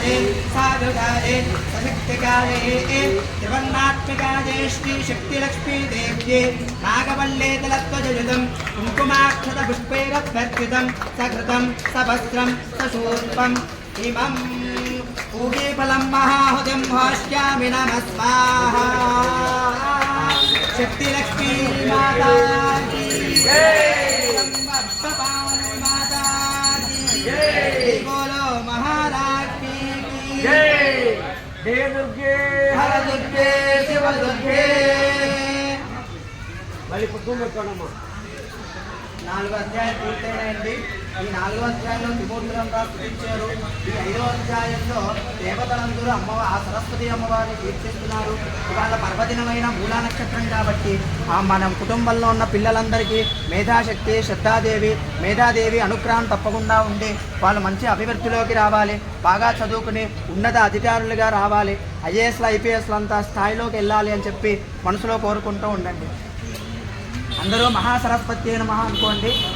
साधुकाले साधुकाले सशक्तिकाले त्रिवर्णात्मिकाले श्री शक्तिलक्ष्मी देव्ये नागवल्ले तलत्वजयुतं कुङ्कुमाक्षतपुष्पैरभ्यर्चितं सकृतं सवस्त्रं सशूर्पम् इमं पूगीफलं महाहुतिं भाष्यामि नमः स्वाहा। शक्तिलक्ष्मी माता की जय, माता की जय, बोलो महाराज की जय। देव दुर्गे हर दुर्गे शिव दुर्गे। मళ్ళీ పుట్టుకోమమ్మా 4వ అధ్యాయం పూర్తయినాయండి. ఈ 4వ అధ్యాయంలో త్రిమూర్తులను స్థుతించారు. ఈ 5వ అధ్యాయంలో దేవతలందరూ ఆ సరస్వతి అమ్మవారిని కీర్తిస్తున్నారు. ఇవాళ పర్వదినమైన మూలా నక్షత్రం కాబట్టి మన కుటుంబంలో ఉన్న పిల్లలందరికీ మేధాశక్తి మేధాదేవి అనుగ్రహం తప్పకుండా ఉండి వాళ్ళు మంచి అభివృద్ధిలోకి రావాలి, బాగా చదువుకుని ఉన్నత అధికారులుగా రావాలి, ఐఏఎస్లు ఐపీఎస్లు అంతా స్థాయిలోకి వెళ్ళాలి అని చెప్పి మనసులో కోరుకుంటూ ఉండండి. అందరూ మహాసరస్వతి నమః అనుకోండి.